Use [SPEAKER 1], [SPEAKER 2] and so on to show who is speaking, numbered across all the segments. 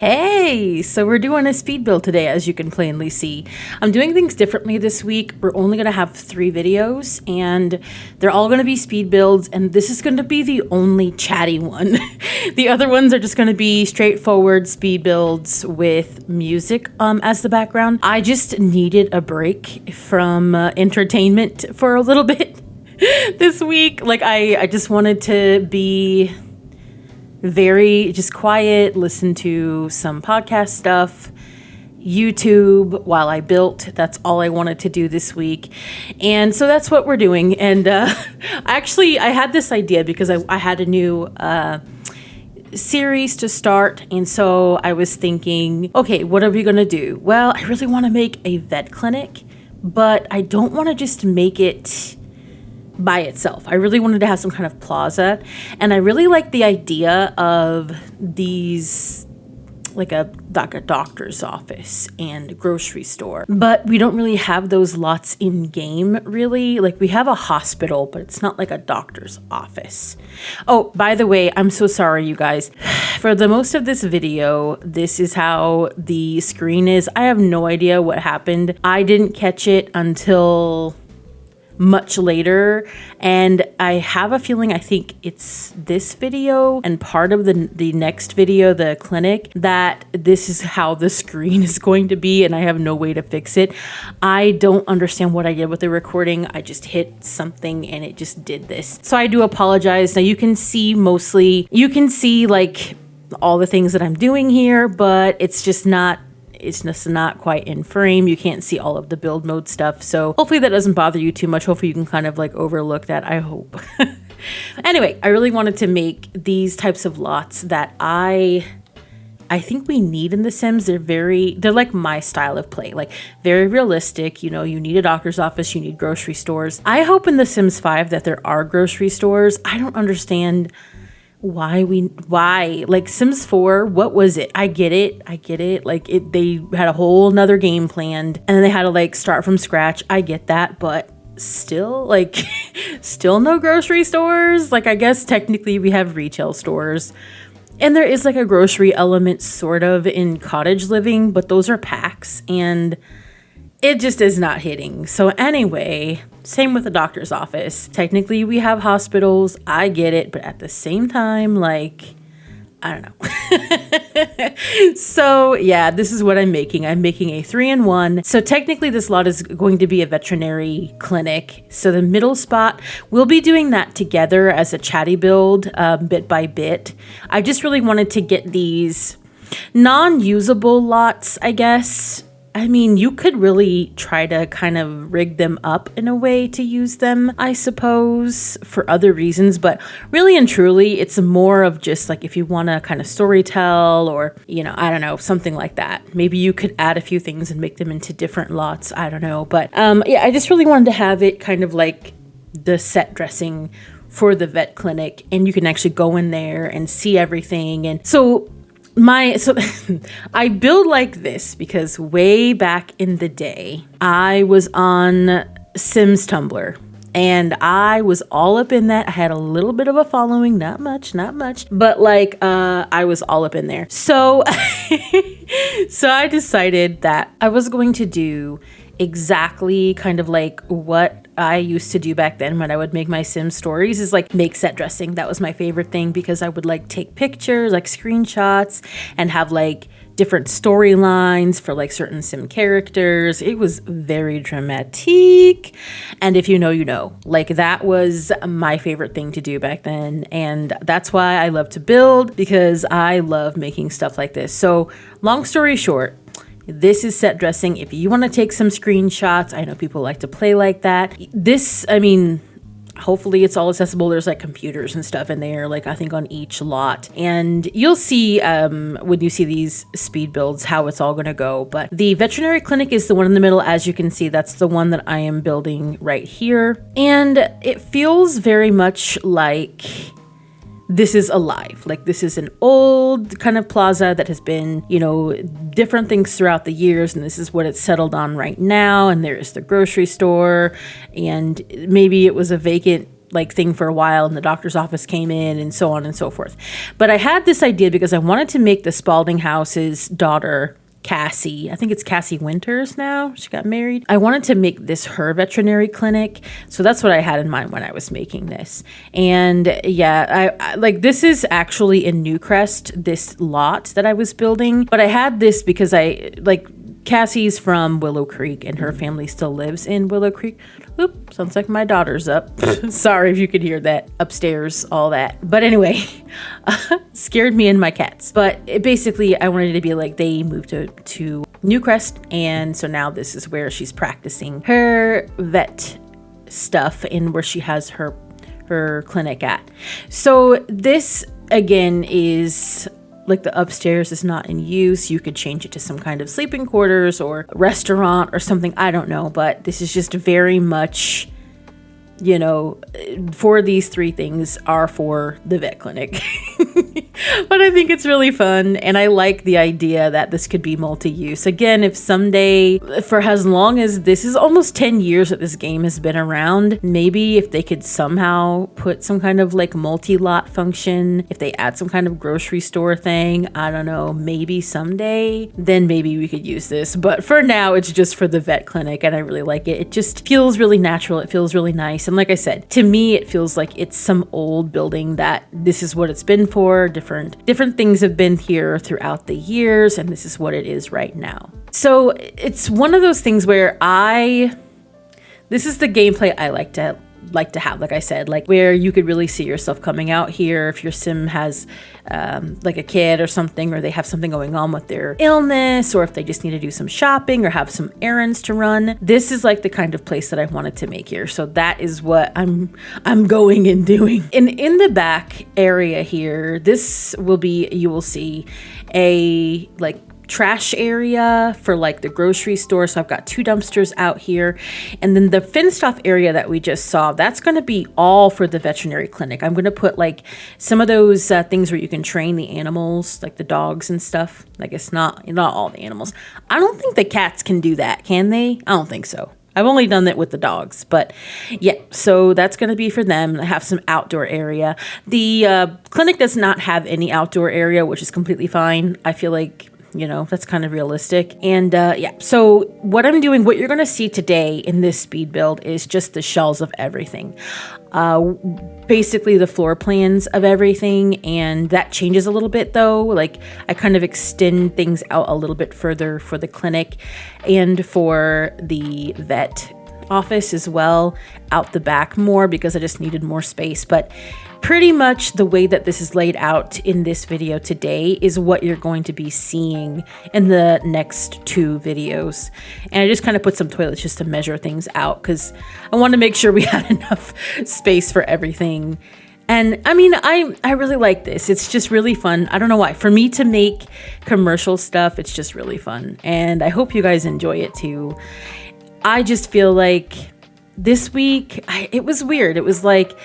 [SPEAKER 1] Hey, so we're doing a speed build today, as you can plainly see. I'm doing things differently this week. We're only going to have 3 videos, and they're all going to be speed builds, and this is going to be the only chatty one. The other ones are just going to be straightforward speed builds with music as the background. I just needed a break from entertainment for a little bit this week. I just wanted to be very just quiet, listen to some podcast stuff, YouTube while I built. That's all I wanted to do this week. And so that's what we're doing. And actually, I had this idea because I had a new series to start. And so I was thinking, okay, what are we going to do? Well, I really want to make a vet clinic, but I don't want to just make it by itself. I really wanted to have some kind of plaza, and I really like the idea of these like a doctor's office and grocery store, but we don't really have those lots in game really. Like, we have a hospital, but it's not like a doctor's office. Oh, by the way, I'm so sorry, you guys. For the most of this video, this is how the screen is. I have no idea what happened. I didn't catch it until much later, and I have a feeling, I think it's this video and part of the next video, the clinic, that this is how the screen is going to be, and I have no way to fix it. I don't understand what I did with the recording. I just hit something and it just did this. So I do apologize. Now you can see like all the things that I'm doing here, but it's just not quite in frame. You can't see all of the build mode stuff. So hopefully that doesn't bother you too much. Hopefully you can kind of like overlook that, I hope. Anyway, I really wanted to make these types of lots that I think we need in The Sims. They're like my style of play, like very realistic. You know, you need a doctor's office, you need grocery stores. I hope in The Sims 5 that there are grocery stores. I don't understand why like Sims 4, what was it? I get it. Like they had a whole nother game planned, and then they had to like start from scratch. I get that, but still still no grocery stores. Like, I guess technically we have retail stores, and there is like a grocery element sort of in cottage living, but those are packs, and it just is not hitting. So anyway, same with the doctor's office. Technically, we have hospitals. I get it. But at the same time, like, I don't know. So yeah, this is what I'm making. I'm making a 3-in-1. So technically, this lot is going to be a veterinary clinic. So the middle spot, we'll be doing that together as a chatty build, bit by bit. I just really wanted to get these non-usable lots, I guess. I mean, you could really try to kind of rig them up in a way to use them, I suppose, for other reasons. But really and truly, it's more of just like if you want to kind of story tell, or, you know, I don't know, something like that. Maybe you could add a few things and make them into different lots. I don't know. But yeah, I just really wanted to have it kind of like the set dressing for the vet clinic, and you can actually go in there and see everything. And so I build like this because way back in the day, I was on Sims Tumblr, and I was all up in that. I had a little bit of a following, not much, but like, I was all up in there. So, so I decided that I was going to do exactly kind of like what I used to do back then when I would make my Sim stories, is like make set dressing. That was my favorite thing, because I would like take pictures, like screenshots, and have like different storylines for like certain Sim characters. It was very dramatic. And if you know, you know, like that was my favorite thing to do back then. And that's why I love to build, because I love making stuff like this. So long story short, this is set dressing. If you want to take some screenshots, I know people like to play like that. This, I mean, hopefully it's all accessible. There's like computers and stuff in there, like I think on each lot. And you'll see when you see these speed builds how it's all going to go. But the veterinary clinic is the one in the middle. As you can see, that's the one that I am building right here. And it feels very much like this is alive. Like, this is an old kind of plaza that has been, you know, different things throughout the years, and this is what it's settled on right now. And there is the grocery store, and maybe it was a vacant like thing for a while, and the doctor's office came in and so on and so forth. But I had this idea because I wanted to make the Spalding house's daughter, Cassie, I think it's Cassie Winters now, she got married. I wanted to make this her veterinary clinic. So that's what I had in mind when I was making this. And yeah, I like, this is actually in Newcrest, this lot that I was building. But I had this because Cassie's from Willow Creek and her family still lives in Willow Creek. Oop, sounds like my daughter's up. Sorry if you could hear that upstairs, all that. But anyway, scared me and my cats. But basically, I wanted it to be like they moved to Newcrest. And so now this is where she's practicing her vet stuff and where she has her clinic at. So this, again, is... like the upstairs is not in use. You could change it to some kind of sleeping quarters or restaurant or something. I don't know, but this is just very much, you know, for these three things are for the vet clinic. But I think it's really fun, and I like the idea that this could be multi-use. Again, if someday, for as long as this is almost 10 years that this game has been around, maybe if they could somehow put some kind of like multi-lot function, if they add some kind of grocery store thing, I don't know, maybe someday, then maybe we could use this. But for now, it's just for the vet clinic, and I really like it. It just feels really natural. It feels really nice. And like I said, to me, it feels like it's some old building that this is what it's been for. Different things have been here throughout the years, and this is what it is right now. So it's one of those things where this is the gameplay I like to have, like I said, like where you could really see yourself coming out here if your sim has like a kid or something, or they have something going on with their illness, or if they just need to do some shopping or have some errands to run. This is like the kind of place that I wanted to make here. So that is what I'm going and doing. And in the back area here, this will be, you will see a like trash area for like the grocery store. So I've got 2 dumpsters out here, and then the fenced off area that we just saw, that's going to be all for the veterinary clinic. I'm going to put like some of those things where you can train the animals, like the dogs and stuff. I guess not all the animals. I don't think the cats can do that, can they? I don't think so. I've only done that with the dogs, but yeah, so that's going to be for them. I have some outdoor area. The clinic does not have any outdoor area, which is completely fine. I feel like, you know, that's kind of realistic. And yeah, so what I'm doing, what you're going to see today in this speed build is just the shells of everything. Basically the floor plans of everything, and that changes a little bit though. Like I kind of extend things out a little bit further for the clinic and for the vet office as well, out the back more because I just needed more space. But pretty much the way that this is laid out in this video today is what you're going to be seeing in the next 2 videos. And I just kind of put some toilets just to measure things out because I wanted to make sure we had enough space for everything. And I mean, I really like this. It's just really fun. I don't know why. For me to make commercial stuff, it's just really fun. And I hope you guys enjoy it too. I just feel like this week, it was weird. It was like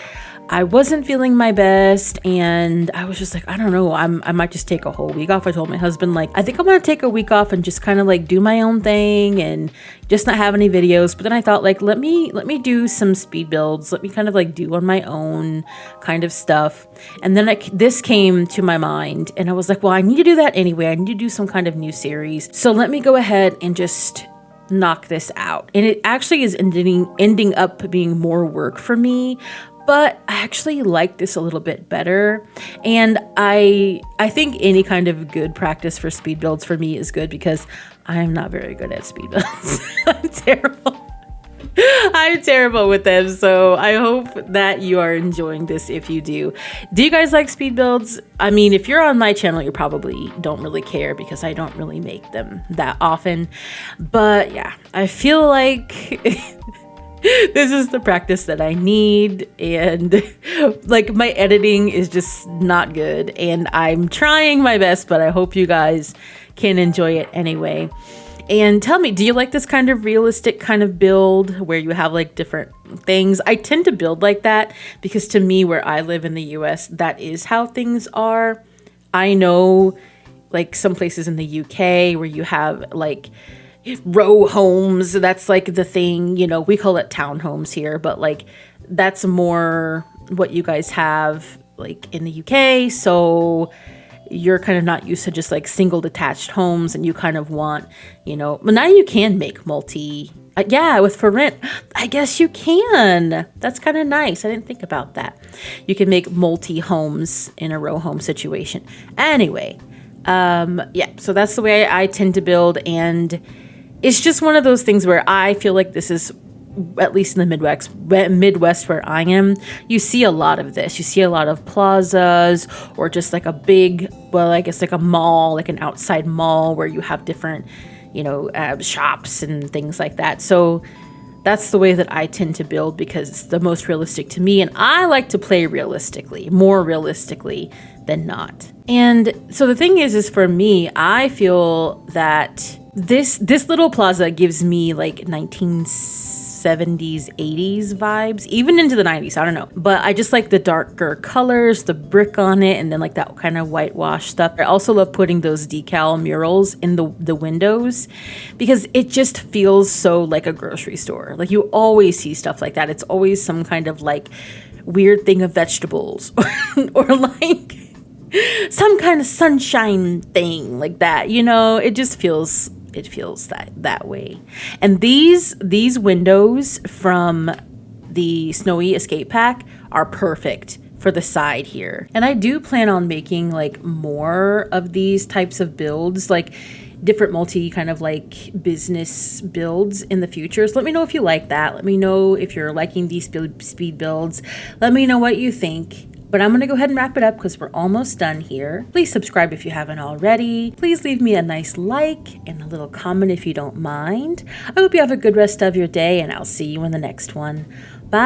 [SPEAKER 1] I wasn't feeling my best, and I was just like, I don't know, I might just take a whole week off. I told my husband, like, I think I'm gonna take a week off and just kind of like do my own thing and just not have any videos. But then I thought, like, let me do some speed builds. Let me kind of like do on my own kind of stuff. And then this came to my mind, and I was like, well, I need to do that anyway. I need to do some kind of new series. So let me go ahead and just knock this out. And it actually is ending up being more work for me, but I actually like this a little bit better. And I think any kind of good practice for speed builds for me is good because I'm not very good at speed builds. I'm terrible. I'm terrible with them. So I hope that you are enjoying this if you do. Do you guys like speed builds? I mean, if you're on my channel, you probably don't really care because I don't really make them that often. But yeah, I feel like this is the practice that I need, and like my editing is just not good, and I'm trying my best, but I hope you guys can enjoy it anyway. And tell me, do you like this kind of realistic kind of build where you have like different things? I tend to build like that because to me, where I live in the US, that is how things are. I know like some places in the UK where you have like row homes, that's like the thing, you know, we call it townhomes here, but like that's more what you guys have like in the UK. So you're kind of not used to just like single detached homes, and you kind of want, but now you can make multi. Yeah, with for rent, I guess you can. That's kind of nice. I didn't think about that. You can make multi homes in a row home situation. Anyway, yeah, so that's the way I tend to build, and it's just one of those things where I feel like this is, at least in the Midwest where I am, you see a lot of this. You see a lot of plazas, or just like a big, well, I guess like a mall, like an outside mall where you have different, shops and things like that. So that's the way that I tend to build, because it's the most realistic to me. And I like to play realistically, more realistically than not. And so the thing is for me, I feel that this little plaza gives me like 1970s, 80s vibes, even into the 90s. I don't know. But I just like the darker colors, the brick on it, and then like that kind of whitewash stuff. I also love putting those decal murals in the windows, because it just feels so like a grocery store. Like you always see stuff like that. It's always some kind of like weird thing of vegetables or like some kind of sunshine thing like that. It just feels that way. And these windows from the Snowy Escape Pack are perfect for the side here. And I do plan on making like more of these types of builds, like different multi kind of like business builds in the future. So let me know if you like that. Let me know if you're liking these speed builds. Let me know what you think. But I'm going to go ahead and wrap it up because we're almost done here. Please subscribe if you haven't already. Please leave me a nice like and a little comment if you don't mind. I hope you have a good rest of your day, and I'll see you in the next one. Bye.